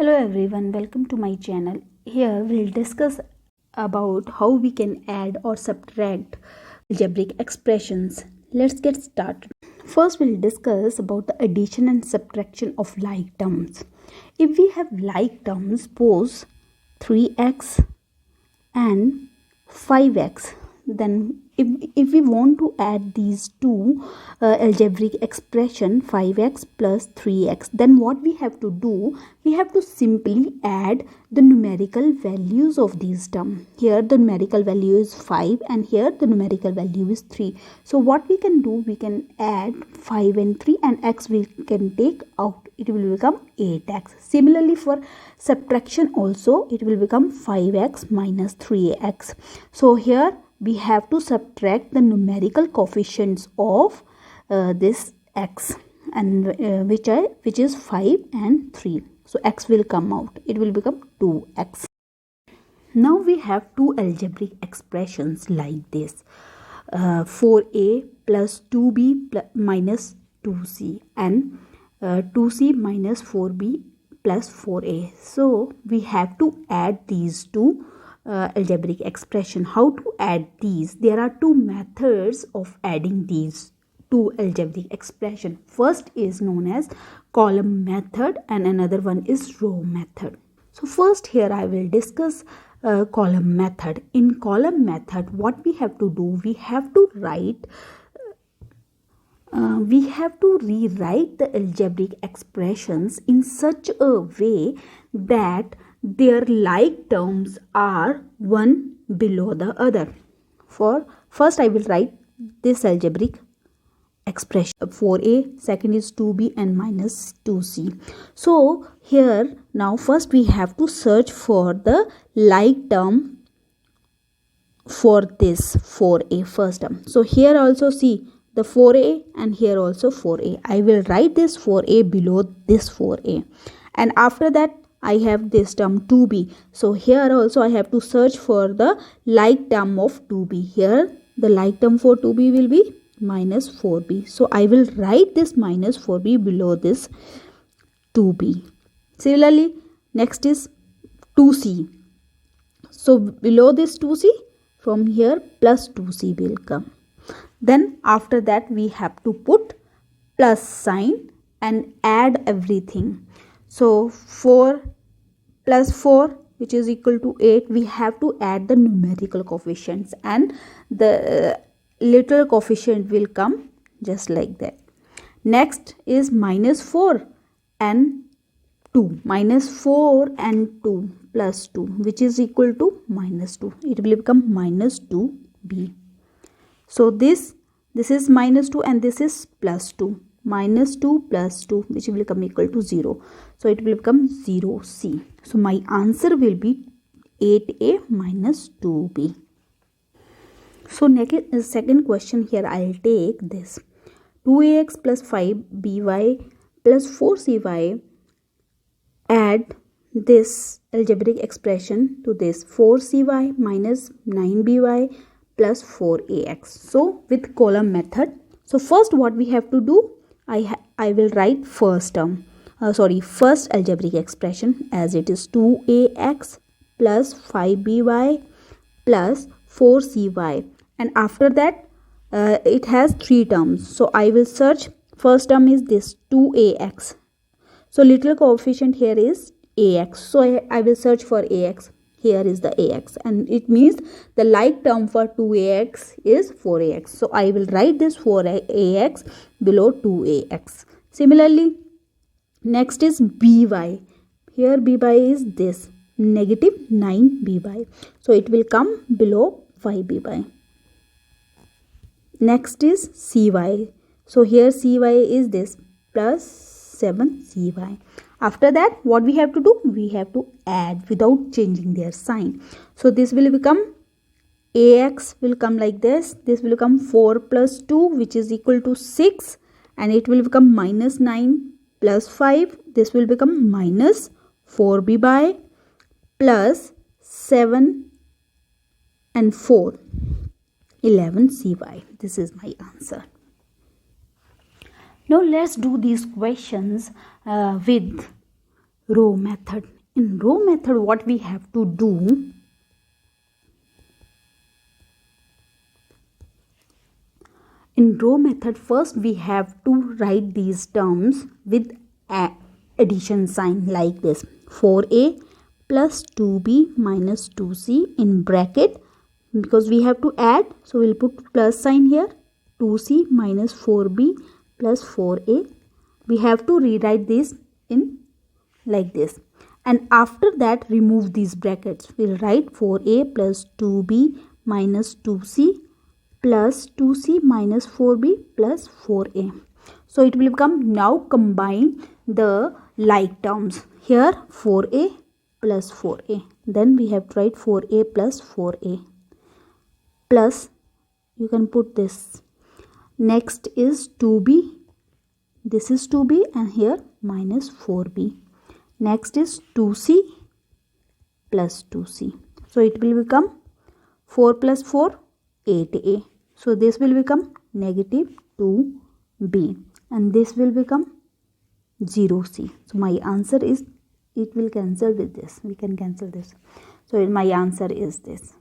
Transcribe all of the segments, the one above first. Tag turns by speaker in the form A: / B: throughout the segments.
A: Hello everyone, welcome to my channel. Here we'll discuss about how we can add or subtract algebraic expressions. Let's get started. First we'll discuss about the addition and subtraction of like terms. If we have like terms, suppose 3x and 5x, then if we want to add these two algebraic expression 5x plus 3x, then what we have to do, we have to simply add the numerical values of these terms. Here the numerical value is 5 and here the numerical value is 3. So what we can do, we can add 5 and 3 and x we can take out. It will become 8x. Similarly for subtraction also, it will become 5x minus 3x. So here we have to subtract the numerical coefficients of this x, and which is 5 and 3. So x will come out. It will become 2x. Now we have two algebraic expressions like this. 4a plus 2b minus 2c and 2c minus 4b plus 4a. So we have to add these two algebraic expression. How to add these? There are two methods of adding these two algebraic expression. First is known as column method and another one is row method. So first here I will discuss column method. In column method, what we have to do, we have to write rewrite the algebraic expressions in such a way that their like terms are one below the other. For first I will write this algebraic expression 4a, second is 2b and minus 2c. So here now first we have to search for the like term for this 4a first term. So here also see the 4a and here also 4a. I will write this 4a below this 4a, and after that I have this term 2b. So here also I have to search for the like term of 2b. Here the like term for 2b will be minus 4b. So I will write this minus 4b below this 2b. Similarly, next is 2c. So below this 2c, from here plus 2c will come. Then after that we have to put plus sign and add everything. So 4 plus 4 which is equal to 8, we have to add the numerical coefficients and the literal coefficient will come just like that. Next is minus 4 and 2. Minus 4 and 2 plus 2 which is equal to minus 2. It will become minus 2b. So this is minus 2 and this is plus 2. Minus 2 plus 2 which will become equal to 0. So it will become 0c. So my answer will be 8a minus 2b. So second question here I'll take this 2ax plus 5by plus 4cy. Add this algebraic expression to this 4cy minus 9by plus 4ax. So with column method. So first what we have to do, I will write first algebraic expression as it is 2ax plus 5by plus 4cy, and after that it has three terms. So I will search, first term is this 2ax. So literal coefficient here is ax. So I will search for ax. Here is the ax and it means the like term for 2ax is 4ax. So I will write this 4ax below 2ax. Similarly, next is by. Here by is this negative 9by. So it will come below 5by. Next is cy. So here cy is this plus 7cy. After that, what we have to do? We have to add without changing their sign. So this will become, ax will come like this. This will become 4 plus 2 which is equal to 6 and it will become minus 9 plus 5. This will become minus 4b plus 7 and 4, 11cy. This is my answer. Now let's do these questions with row method. In row method, what we have to do, in row method, first we have to write these terms with addition sign like this. 4a plus 2b minus 2c in bracket, because we have to add, so we'll put plus sign here. 2c minus 4b plus 4a. We have to rewrite this in like this, and after that remove these brackets. We'll write 4a plus 2b minus 2c plus 2c minus 4b plus 4a. So it will become, now combine the like terms. Here 4a plus 4a. Then we have to write 4a plus 4a. Plus, you can put this. Next is 2b. This is 2b and here minus 4b. Next is 2c plus 2c. So it will become 4 plus 4, 8a. So this will become negative 2b. And this will become 0c. So my answer is, it will cancel with this. We can cancel this. So my answer is this.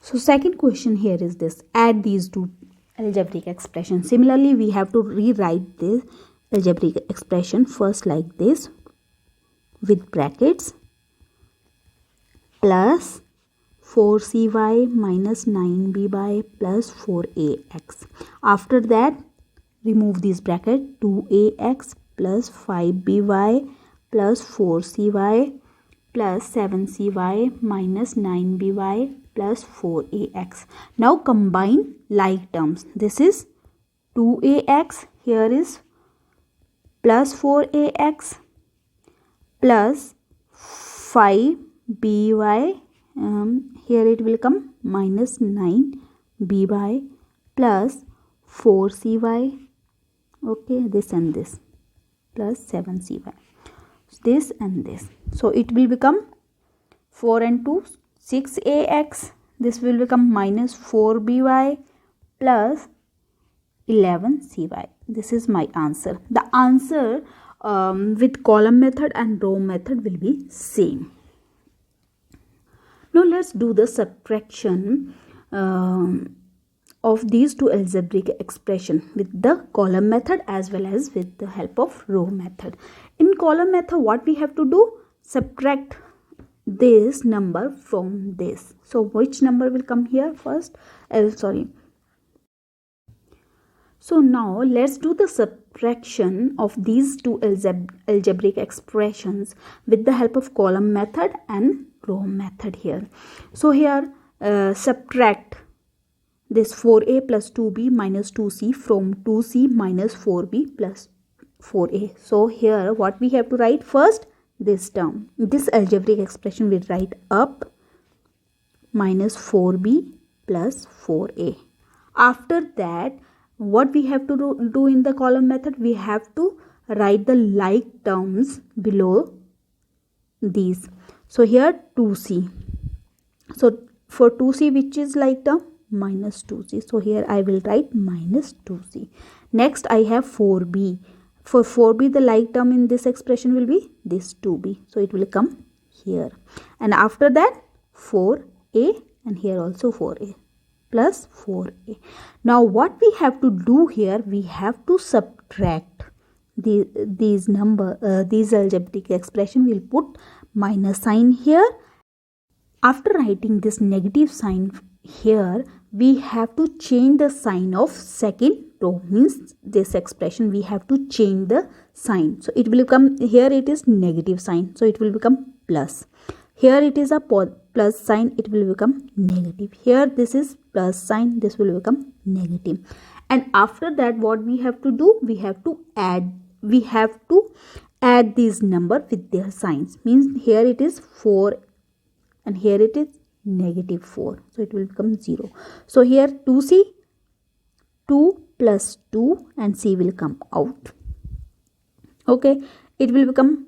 A: So second question here is this. Add these two algebraic expressions. Similarly, we have to rewrite this algebraic expression first like this with brackets. Plus 4cy minus 9by plus 4ax. After that, remove this bracket. 2ax plus 5by plus 4cy plus 7cy minus 9by plus 4ax. Now combine like terms. This is 2ax, here is plus 4ax plus 5by, here it will come minus 9by plus 4cy, okay, this and this, plus 7cy, this and this. So it will become 4 and 2, 6ax. This will become minus 4by plus 11cy. This is my answer. The answer with column method and row method will be same. Now let's do the subtraction of these two algebraic expression with the column method as well as with the help of row method. In column method, what we have to do? Subtract this number from this. So which number will come here first? So now let's do the subtraction of these two algebraic expressions with the help of column method and row method here. So here subtract this 4a plus 2b minus 2c from 2c minus 4b plus 4a. So here what we have to write first? This term, this algebraic expression we write up minus 4b plus 4a. After that, what we have to do in the column method? We have to write the like terms below these. So here 2c. So for 2c, which is like term? Minus 2c. So here I will write minus 2c. Next I have 4b. For 4b, the like term in this expression will be this 2b. So it will come here. And after that 4a, and here also 4a plus 4a. Now what we have to do here? We have to subtract these algebraic expression. We'll put minus sign here. After writing this negative sign here, we have to change the sign of second row. Means this expression we have to change the sign. So it will become, here it is negative sign, so it will become plus. Here it is a plus sign, it will become negative. Here this is plus sign, this will become negative. And after that, what we have to do? We have to add. We have to add these number with their signs. Means here it is 4 and here it is negative 4. So it will become 0. So here 2c, 2 plus 2 and c will come out. Okay, it will become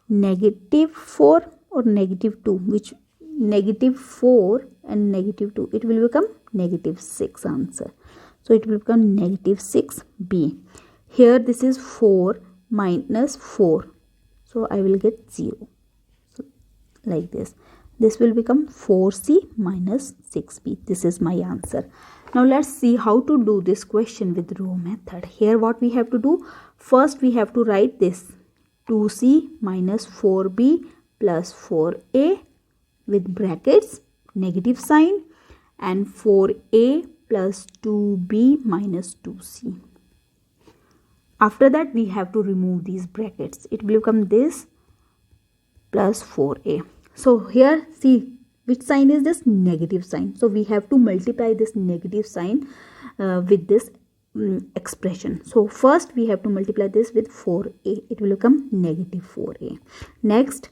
A: negative 4 or negative 2, which negative 4 and negative 2, it will become negative 6 answer. So it will become negative 6b. Here this is 4, minus 4. So I will get 0. So like this. This will become 4c minus 6b. This is my answer. Now let's see how to do this question with row method. Here what we have to do, first we have to write this 2c minus 4b plus 4a with brackets, negative sign, and 4a plus 2b minus 2c. After that we have to remove these brackets. It will become this plus 4a. So here see which sign is this? Negative sign. So we have to multiply this negative sign with this expression. So first we have to multiply this with 4a. It will become negative 4a. Next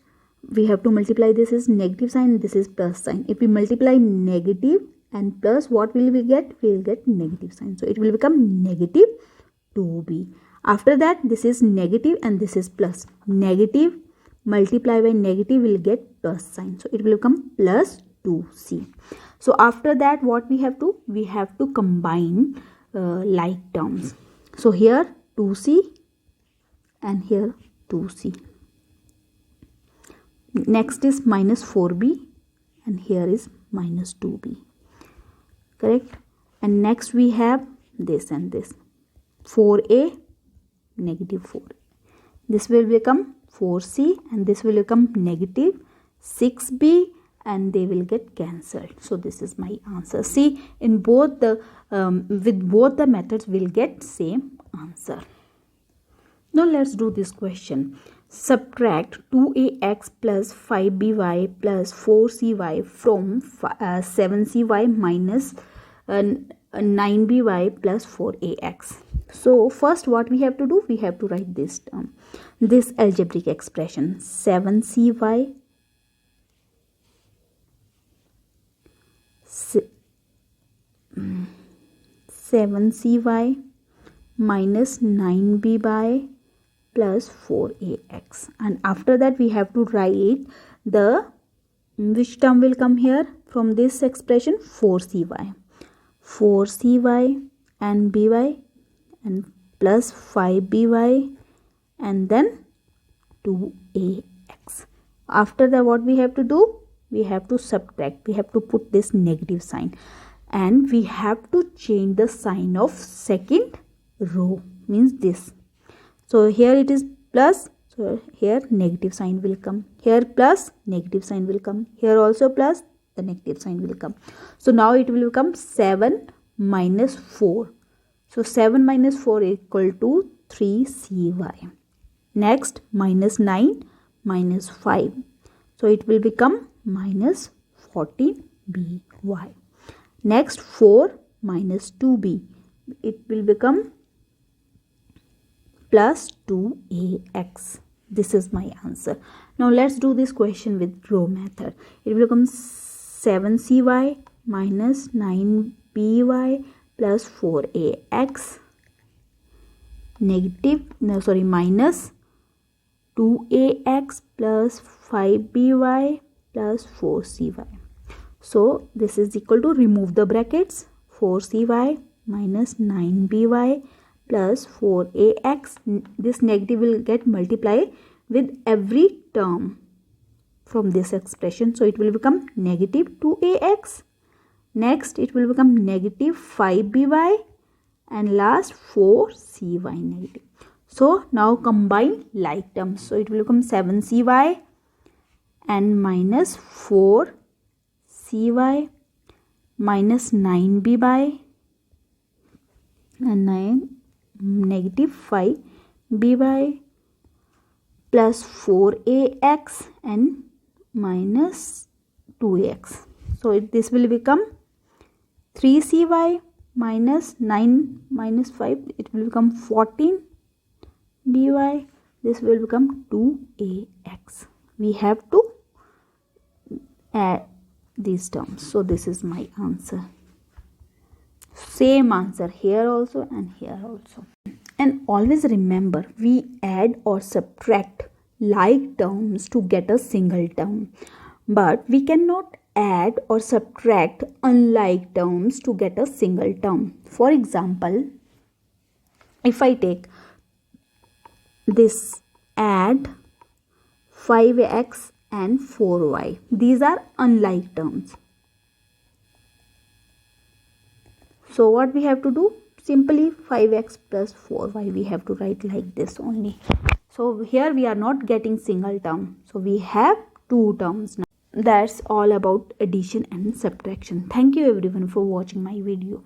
A: we have to multiply this is negative sign, this is plus sign. If we multiply negative and plus, what will we get? We will get negative sign. So it will become negative 2b. After that this is negative and this is plus. Negative multiply by negative will get plus sign. So it will become plus 2c. So after that what we have to? We have to combine like terms. So here 2c and here 2c. Next is minus 4b and here is minus 2b. Correct? And next we have this and this. 4a, negative 4. This will become 4c and this will become negative 6b and they will get cancelled. So this is my answer. See, in both the with both the methods we'll get same answer. Now let's do this question. Subtract 2ax plus 5by plus 4cy from 7cy minus 9by plus 4ax. So first what we have to do? We have to write this term, this algebraic expression 7cy minus 9b plus 4ax, and after that we have to write the which term will come here from this expression? 4cy and by and plus 5by and then 2ax. After that what we have to do? We have to subtract. We have to put this negative sign and we have to change the sign of second row, means this. So here it is plus, so here negative sign will come. Here plus, negative sign will come. Here also plus, the negative sign will come. So now it will become 7 minus 4. So 7 minus 4 equal to 3cy. Next minus 9 minus 5. So it will become minus 14by. Next 4 minus 2b. It will become plus 2ax. This is my answer. Now let's do this question with row method. It will become 7cy minus 9by plus 4ax minus 2ax plus 5by plus 4cy. So this is equal to, remove the brackets, 4cy minus 9by plus 4ax. This negative will get multiplied with every term from this expression. So it will become negative 2ax. Next it will become negative 5by and last 4cy negative. So now combine like terms. So it will become 7cy and minus 4cy minus 9b and 9 negative 5b plus 4ax and minus 2ax. So this will become 3cy minus 9 minus 5. It will become 14by. This will become 2ax. We have to add these terms. So this is my answer. Same answer here also and here also. And always remember, we add or subtract like terms to get a single term, but we cannot add or subtract unlike terms to get a single term. For example, if I take this add 5x and 4y. These are unlike terms. So what we have to do? Simply 5x plus 4y we have to write like this only. So here we are not getting single term. So we have two terms now. That's all about addition and subtraction. Thank you everyone for watching my video.